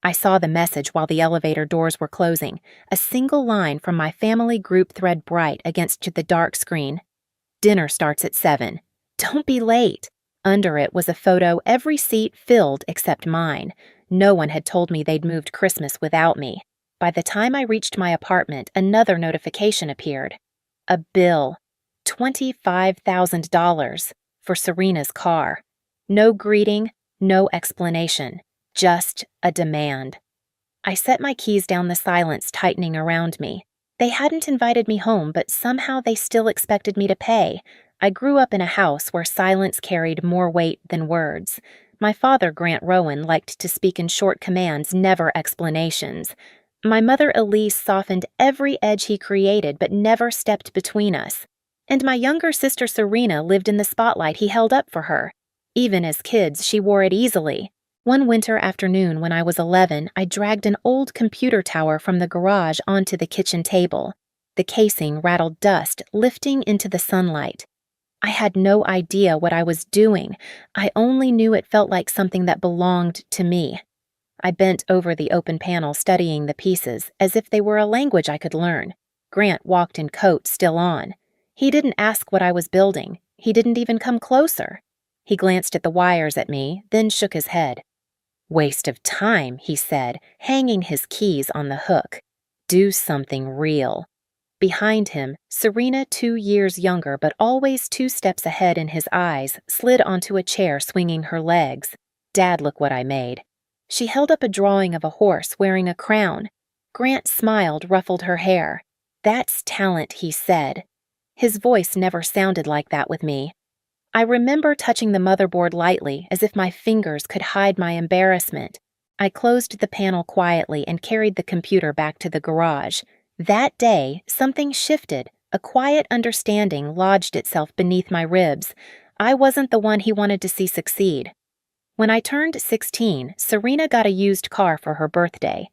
I saw the message while the elevator doors were closing, a single line from my family group thread bright against the dark screen. Dinner starts at 7. Don't be late. Under it was a photo every seat filled except mine. No one had told me they'd moved Christmas without me. By the time I reached my apartment, another notification appeared. A bill. $25,000 for Serena's car. No greeting, no explanation. Just a demand. I set my keys down, the silence tightening around me. They hadn't invited me home, but somehow they still expected me to pay. I grew up in a house where silence carried more weight than words. My father, Grant Rowan, liked to speak in short commands, never explanations. My mother, Elise, softened every edge he created, but never stepped between us. And my younger sister, Serena, lived in the spotlight he held up for her. Even as kids, she wore it easily. One winter afternoon when I was 11, I dragged an old computer tower from the garage onto the kitchen table. The casing rattled dust, lifting into the sunlight. I had no idea what I was doing. I only knew it felt like something that belonged to me. I bent over the open panel, studying the pieces, as if they were a language I could learn. Grant walked in coat still on. He didn't ask what I was building. He didn't even come closer. He glanced at the wires at me, then shook his head. "Waste of time," he said, hanging his keys on the hook. "Do something real." Behind him, Serena, 2 years younger but always 2 steps ahead in his eyes, slid onto a chair swinging her legs. "Dad, look what I made." She held up a drawing of a horse wearing a crown. Grant smiled, ruffled her hair. "That's talent," he said. His voice never sounded like that with me. I remember touching the motherboard lightly, as if my fingers could hide my embarrassment. I closed the panel quietly and carried the computer back to the garage. That day, something shifted. A quiet understanding lodged itself beneath my ribs. I wasn't the one he wanted to see succeed. When I turned 16, Serena got a used car for her birthday.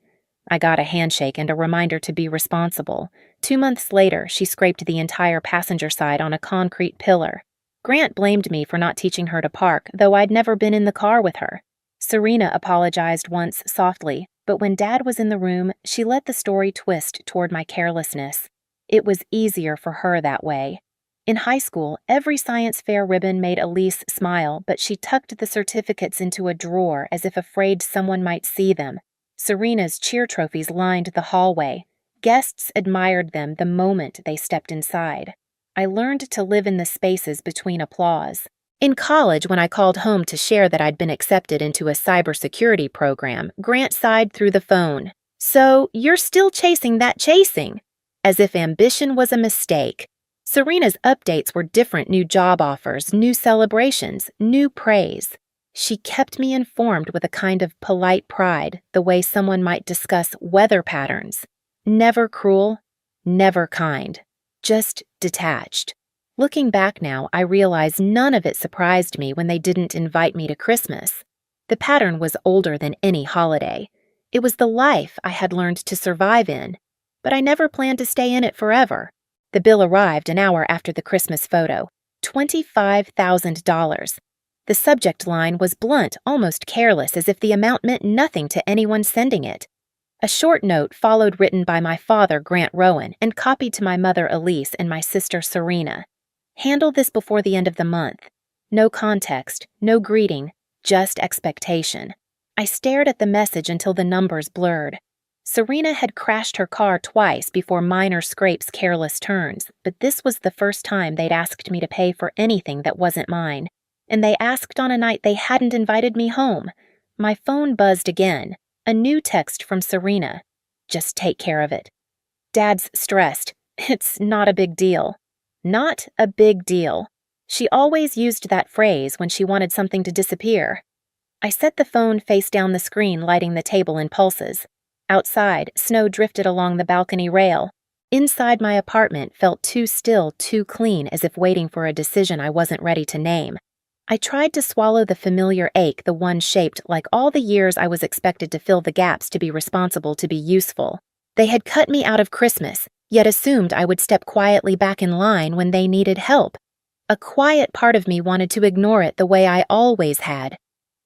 I got a handshake and a reminder to be responsible. 2 months later, she scraped the entire passenger side on a concrete pillar. Grant blamed me for not teaching her to park, though I'd never been in the car with her. Serena apologized once softly, but when Dad was in the room, she let the story twist toward my carelessness. It was easier for her that way. In high school, every science fair ribbon made Elise smile, but she tucked the certificates into a drawer as if afraid someone might see them. Serena's cheer trophies lined the hallway. Guests admired them the moment they stepped inside. I learned to live in the spaces between applause. In college, when I called home to share that I'd been accepted into a cybersecurity program, Grant sighed through the phone. "So, you're still chasing that chasing?" As if ambition was a mistake. Serena's updates were different: new job offers, new celebrations, new praise. She kept me informed with a kind of polite pride, the way someone might discuss weather patterns. Never cruel, never kind. Just detached. Looking back now, I realize none of it surprised me when they didn't invite me to Christmas. The pattern was older than any holiday. It was the life I had learned to survive in, but I never planned to stay in it forever. The bill arrived an hour after the Christmas photo. $25,000. The subject line was blunt, almost careless, as if the amount meant nothing to anyone sending it. A short note followed, written by my father, Grant Rowan, and copied to my mother, Elise, and my sister, Serena. "Handle this before the end of the month." No context, no greeting, just expectation. I stared at the message until the numbers blurred. Serena had crashed her car twice before minor scrapes, careless turns, but this was the first time they'd asked me to pay for anything that wasn't mine. And they asked on a night they hadn't invited me home. My phone buzzed again. A new text from Serena. "Just take care of it." Dad's stressed. "It's not a big deal." Not a big deal. She always used that phrase when she wanted something to disappear. I set the phone face down the screen, lighting the table in pulses. Outside, snow drifted along the balcony rail. Inside, my apartment felt too still, too clean, as if waiting for a decision I wasn't ready to name. I tried to swallow the familiar ache, the one shaped like all the years I was expected to fill the gaps, to be responsible, to be useful. They had cut me out of Christmas, yet assumed I would step quietly back in line when they needed help. A quiet part of me wanted to ignore it the way I always had.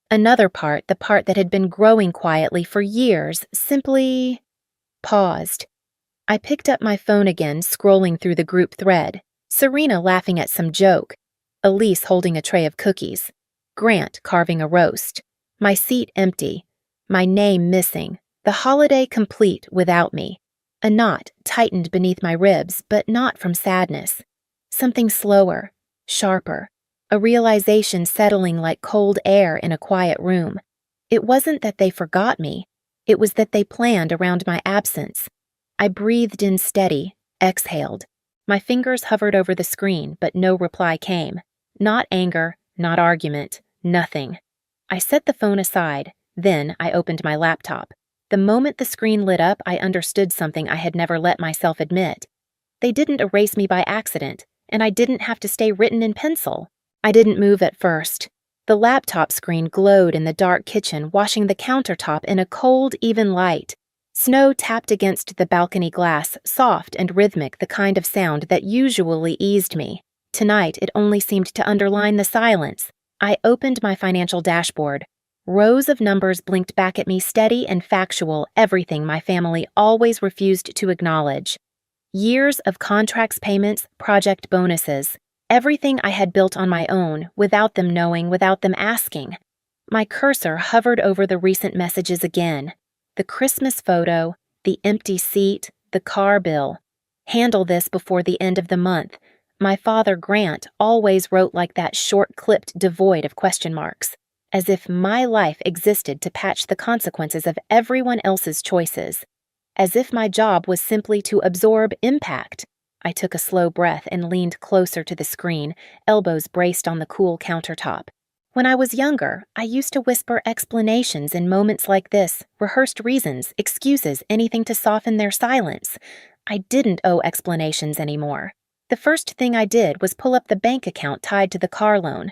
Another part, the part that had been growing quietly for years, simply paused. I picked up my phone again, scrolling through the group thread. Serena laughing at some joke. Elise holding a tray of cookies. Grant carving a roast. My seat empty. My name missing. The holiday complete without me. A knot tightened beneath my ribs, but not from sadness. Something slower, sharper. A realization settling like cold air in a quiet room. It wasn't that they forgot me. It was that they planned around my absence. I breathed in steady, exhaled. My fingers hovered over the screen, but no reply came. Not anger, not argument, nothing. I set the phone aside, then I opened my laptop. The moment the screen lit up, I understood something I had never let myself admit. They didn't erase me by accident, and I didn't have to stay written in pencil. I didn't move at first. The laptop screen glowed in the dark kitchen, washing the countertop in a cold, even light. Snow tapped against the balcony glass, soft and rhythmic, the kind of sound that usually eased me. Tonight, it only seemed to underline the silence. I opened my financial dashboard. Rows of numbers blinked back at me, steady and factual, everything my family always refused to acknowledge. Years of contracts, payments, project bonuses. Everything I had built on my own, without them knowing, without them asking. My cursor hovered over the recent messages again. The Christmas photo, the empty seat, the car bill. Handle this before the end of the month. My father, Grant, always wrote like that, short-clipped, devoid of question marks, as if my life existed to patch the consequences of everyone else's choices, as if my job was simply to absorb impact. I took a slow breath and leaned closer to the screen, elbows braced on the cool countertop. When I was younger, I used to whisper explanations in moments like this, rehearsed reasons, excuses, anything to soften their silence. I didn't owe explanations anymore. The first thing I did was pull up the bank account tied to the car loan.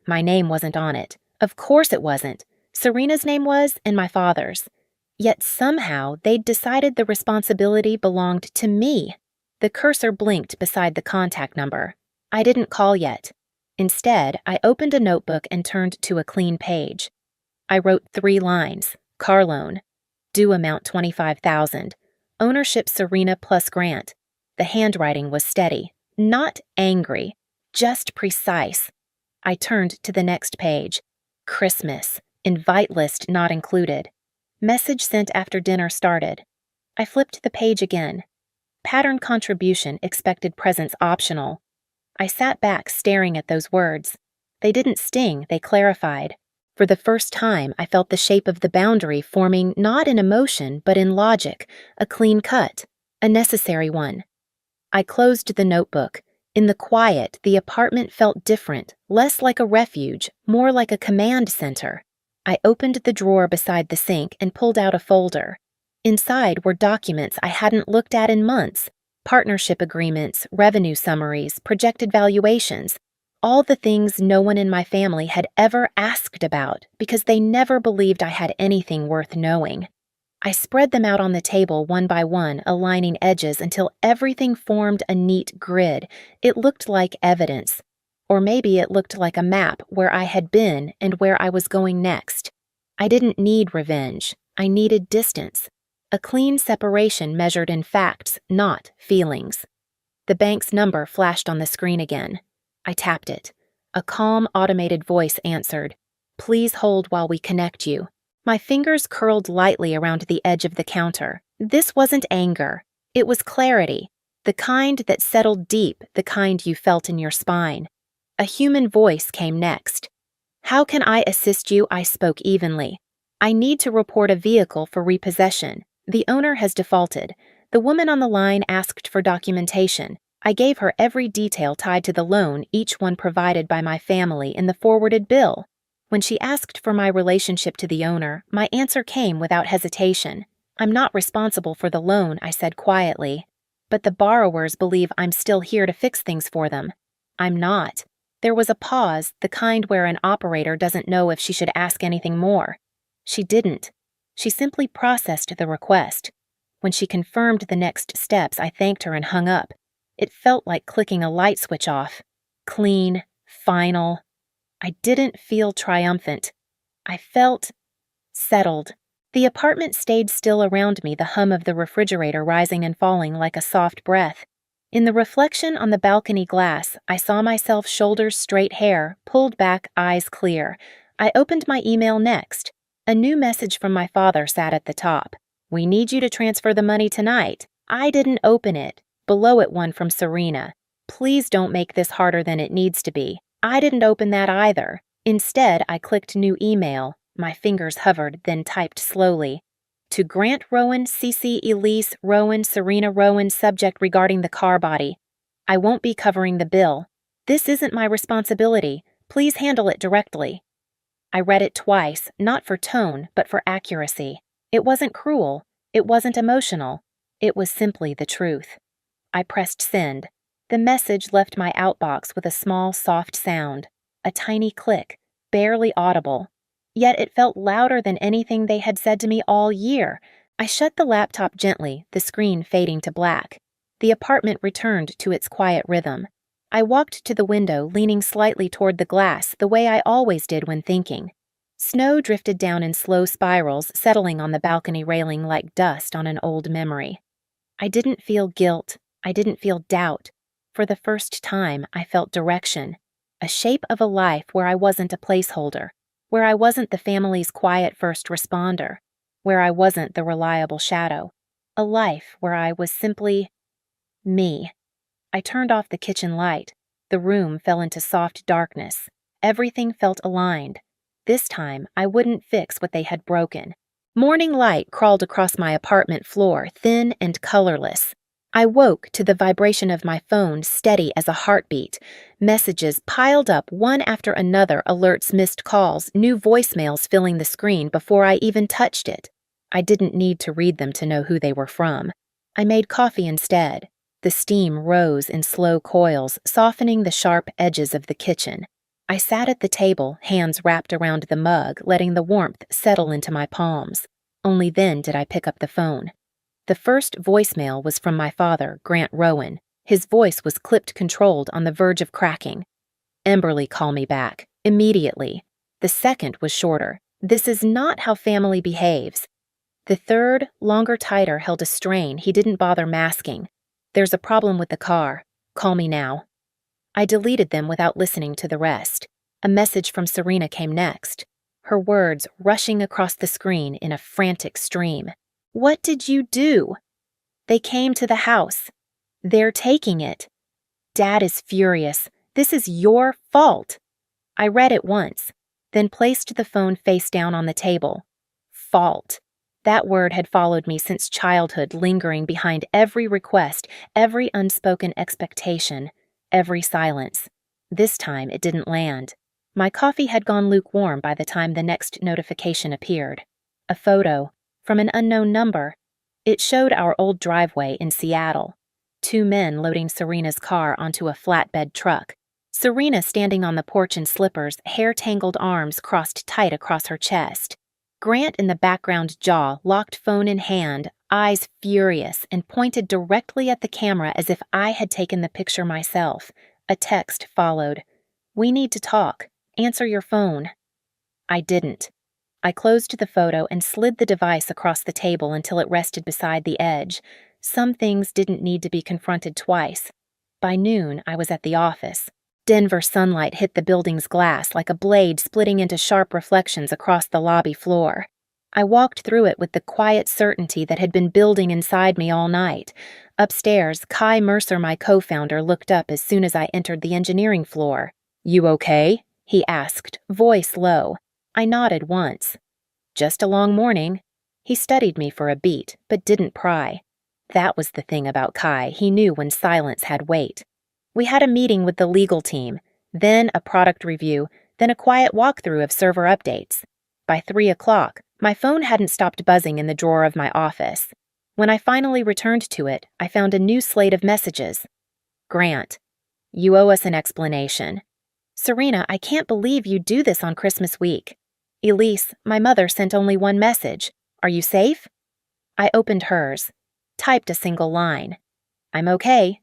My name wasn't on it. Of course it wasn't. Serena's name was, and my father's. Yet somehow they'd decided the responsibility belonged to me. The cursor blinked beside the contact number. I didn't call yet. Instead, I opened a notebook and turned to a clean page. I wrote 3 lines. Car loan. Due amount $25,000. Ownership Serena plus Grant. The handwriting was steady, not angry, just precise. I turned to the next page. Christmas. Invite list not included. Message sent after dinner started. I flipped the page again. Pattern contribution, expected presence optional. I sat back staring at those words. They didn't sting, they clarified. For the first time, I felt the shape of the boundary forming not in emotion, but in logic, a clean cut, a necessary one. I closed the notebook. In the quiet, the apartment felt different, less like a refuge, more like a command center. I opened the drawer beside the sink and pulled out a folder. Inside were documents I hadn't looked at in months. Partnership agreements, revenue summaries, projected valuations, all the things no one in my family had ever asked about because they never believed I had anything worth knowing. I spread them out on the table one by one, aligning edges until everything formed a neat grid. It looked like evidence. Or maybe it looked like a map where I had been and where I was going next. I didn't need revenge. I needed distance. A clean separation measured in facts, not feelings. The bank's number flashed on the screen again. I tapped it. A calm, automated voice answered, "Please hold while we connect you." My fingers curled lightly around the edge of the counter. This wasn't anger. It was clarity. The kind that settled deep, the kind you felt in your spine. A human voice came next. "How can I assist you?" I spoke evenly. "I need to report a vehicle for repossession. The owner has defaulted. The woman on the line asked for documentation. I gave her every detail tied to the loan, each one provided by my family in the forwarded bill. When she asked for my relationship to the owner, my answer came without hesitation. I'm not responsible for the loan," I said quietly. "But the borrowers believe I'm still here to fix things for them." "I'm not." There was a pause, the kind where an operator doesn't know if she should ask anything more. She didn't. She simply processed the request. When she confirmed the next steps, I thanked her and hung up. It felt like clicking a light switch off. Clean, final. I didn't feel triumphant. I felt settled. The apartment stayed still around me, the hum of the refrigerator rising and falling like a soft breath. In the reflection on the balcony glass, I saw myself, shoulders straight, hair pulled back, eyes clear. I opened my email next. A new message from my father sat at the top. "We need you to transfer the money tonight." I didn't open it. Below it, one from Serena. "Please don't make this harder than it needs to be." I didn't open that either. Instead, I clicked new email. My fingers hovered, then typed slowly. To Grant Rowan, CC Elise Rowan, Serena Rowan, subject regarding the car body. "I won't be covering the bill. This isn't my responsibility. Please handle it directly." I read it twice, not for tone, but for accuracy. It wasn't cruel. It wasn't emotional. It was simply the truth. I pressed send. The message left my outbox with a small, soft sound. A tiny click, barely audible. Yet it felt louder than anything they had said to me all year. I shut the laptop gently, the screen fading to black. The apartment returned to its quiet rhythm. I walked to the window, leaning slightly toward the glass, the way I always did when thinking. Snow drifted down in slow spirals, settling on the balcony railing like dust on an old memory. I didn't feel guilt. I didn't feel doubt. For the first time, I felt direction. A shape of a life where I wasn't a placeholder, where I wasn't the family's quiet first responder, where I wasn't the reliable shadow. A life where I was simply me. I turned off the kitchen light. The room fell into soft darkness. Everything felt aligned. This time, I wouldn't fix what they had broken. Morning light crawled across my apartment floor, thin and colorless. I woke to the vibration of my phone, steady as a heartbeat. Messages piled up one after another, alerts, missed calls, new voicemails filling the screen before I even touched it. I didn't need to read them to know who they were from. I made coffee instead. The steam rose in slow coils, softening the sharp edges of the kitchen. I sat at the table, hands wrapped around the mug, letting the warmth settle into my palms. Only then did I pick up the phone. The first voicemail was from my father, Grant Rowan. His voice was clipped, controlled, on the verge of cracking. "Emberly, call me back. Immediately." The second was shorter. "This is not how family behaves." The third, longer, tighter, held a strain he didn't bother masking. "There's a problem with the car. Call me now." I deleted them without listening to the rest. A message from Serena came next, her words rushing across the screen in a frantic stream. "What did you do?" "They came to the house. They're taking it. Dad is furious. This is your fault." I read it once, then placed the phone face down on the table. Fault. That word had followed me since childhood, lingering behind every request, every unspoken expectation, every silence. This time it didn't land. My coffee had gone lukewarm by the time the next notification appeared. A photo, from an unknown number. It showed our old driveway in Seattle. 2 men loading Serena's car onto a flatbed truck. Serena standing on the porch in slippers, hair-tangled arms crossed tight across her chest. Grant in the background, jaw locked, phone in hand, eyes furious, and pointed directly at the camera as if I had taken the picture myself. A text followed. "We need to talk. Answer your phone." I didn't. I closed the photo and slid the device across the table until it rested beside the edge. Some things didn't need to be confronted twice. By noon, I was at the office. Denver sunlight hit the building's glass like a blade, splitting into sharp reflections across the lobby floor. I walked through it with the quiet certainty that had been building inside me all night. Upstairs, Kai Mercer, my co-founder, looked up as soon as I entered the engineering floor. "You okay?" he asked, voice low. I nodded once. "Just a long morning." He studied me for a beat, but didn't pry. That was the thing about Kai, he knew when silence had weight. We had a meeting with the legal team, then a product review, then a quiet walkthrough of server updates. By 3 o'clock, my phone hadn't stopped buzzing in the drawer of my office. When I finally returned to it, I found a new slate of messages. "Grant, you owe us an explanation." "Serena, I can't believe you do this on Christmas week." "Elise, my mother sent only one message. Are you safe?" I opened hers, typed a single line. "I'm okay,"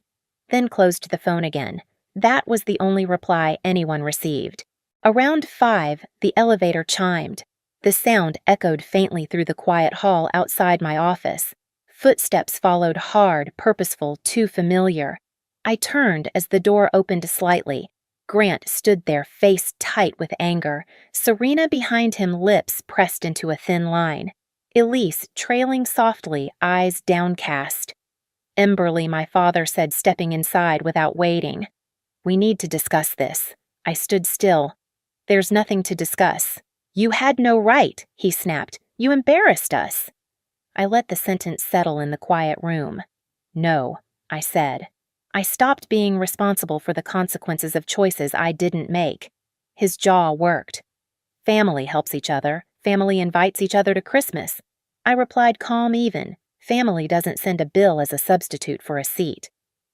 then closed the phone again. That was the only reply anyone received. Around 5, the elevator chimed. The sound echoed faintly through the quiet hall outside my office. Footsteps followed, hard, purposeful, too familiar. I turned as the door opened slightly. Grant stood there, face tight with anger. Serena behind him, lips pressed into a thin line. Elise trailing softly, eyes downcast. Emberly, my father said, stepping inside without waiting. "We need to discuss this." I stood still. "There's nothing to discuss." "You had no right," he snapped. "You embarrassed us." I let the sentence settle in the quiet room. "No," I said. I stopped being responsible for the consequences of choices I didn't make. His jaw worked. "Family helps each other. Family invites each other to Christmas." I replied, calm even. Family doesn't send a bill as a substitute for a seat.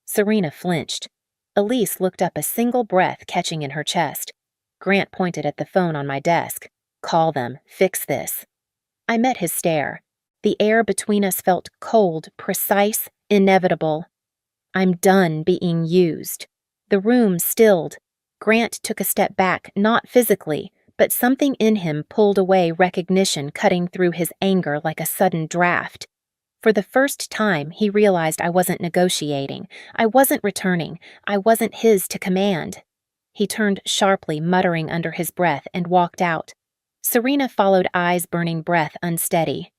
Serena flinched. Elise looked up, a single breath catching in her chest. Grant pointed at the phone on my desk. "Call them. Fix this." I met his stare. The air between us felt cold, precise, inevitable. "I'm done being used." The room stilled. Grant took a step back, not physically, but something in him pulled away, recognition cutting through his anger like a sudden draft. For the first time, he realized I wasn't negotiating. I wasn't returning. I wasn't his to command. He turned sharply, muttering under his breath, and walked out. Serena followed, eyes burning, breath unsteady.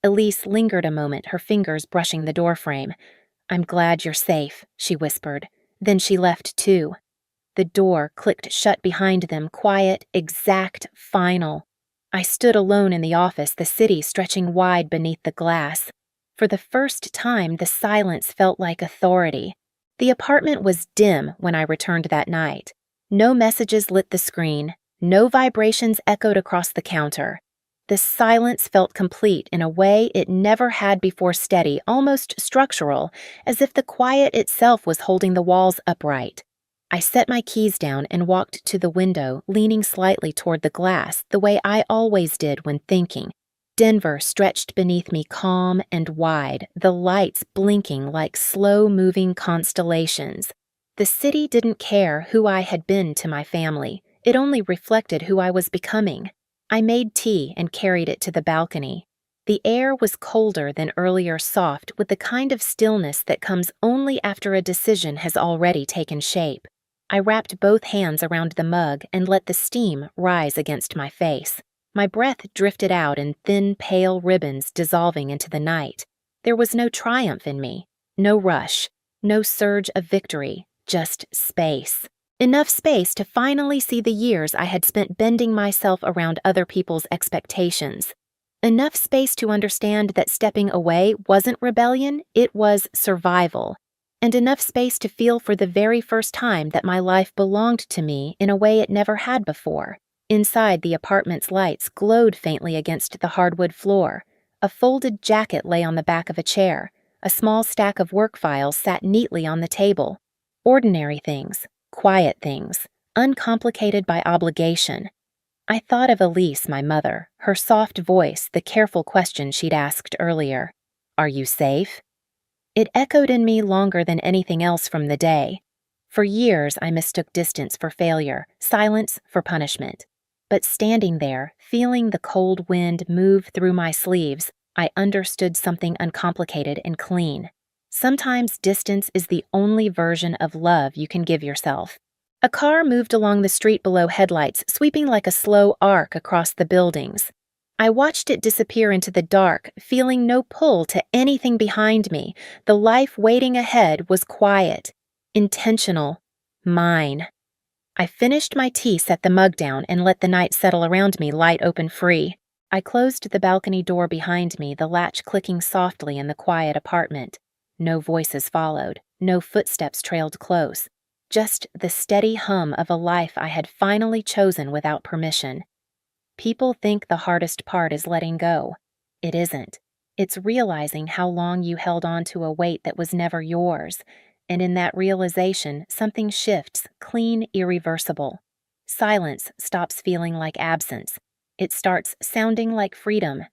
Elise lingered a moment, her fingers brushing the doorframe. "I'm glad you're safe," she whispered. Then she left too. The door clicked shut behind them, quiet, exact, final. I stood alone in the office, the city stretching wide beneath the glass. For the first time, the silence felt like authority. The apartment was dim when I returned that night. No messages lit the screen. No vibrations echoed across the counter. The silence felt complete in a way it never had before, steady, almost structural, as if the quiet itself was holding the walls upright. I set my keys down and walked to the window, leaning slightly toward the glass, the way I always did when thinking. Denver stretched beneath me, calm and wide, the lights blinking like slow-moving constellations. The city didn't care who I had been to my family. It only reflected who I was becoming. I made tea and carried it to the balcony. The air was colder than earlier, soft, with the kind of stillness that comes only after a decision has already taken shape. I wrapped both hands around the mug and let the steam rise against my face. My breath drifted out in thin, pale ribbons dissolving into the night. There was no triumph in me, no rush, no surge of victory, just space. Enough space to finally see the years I had spent bending myself around other people's expectations. Enough space to understand that stepping away wasn't rebellion, it was survival. And enough space to feel for the very first time that my life belonged to me in a way it never had before. Inside, the apartment's lights glowed faintly against the hardwood floor. A folded jacket lay on the back of a chair. A small stack of work files sat neatly on the table. Ordinary things, quiet things, uncomplicated by obligation. I thought of Elise, my mother, her soft voice, the careful question she'd asked earlier. "Are you safe?" It echoed in me longer than anything else from the day. For years, I mistook distance for failure, silence for punishment. But standing there, feeling the cold wind move through my sleeves, I understood something uncomplicated and clean. Sometimes distance is the only version of love you can give yourself. A car moved along the street below, headlights sweeping like a slow arc across the buildings. I watched it disappear into the dark, feeling no pull to anything behind me. The life waiting ahead was quiet, intentional, mine. I finished my tea, set the mug down, and let the night settle around me, light open free. I closed the balcony door behind me, the latch clicking softly in the quiet apartment. No voices followed, no footsteps trailed close. Just the steady hum of a life I had finally chosen without permission. People think the hardest part is letting go. It isn't. It's realizing how long you held on to a weight that was never yours. And in that realization, something shifts, clean, irreversible. Silence stops feeling like absence. It starts sounding like freedom,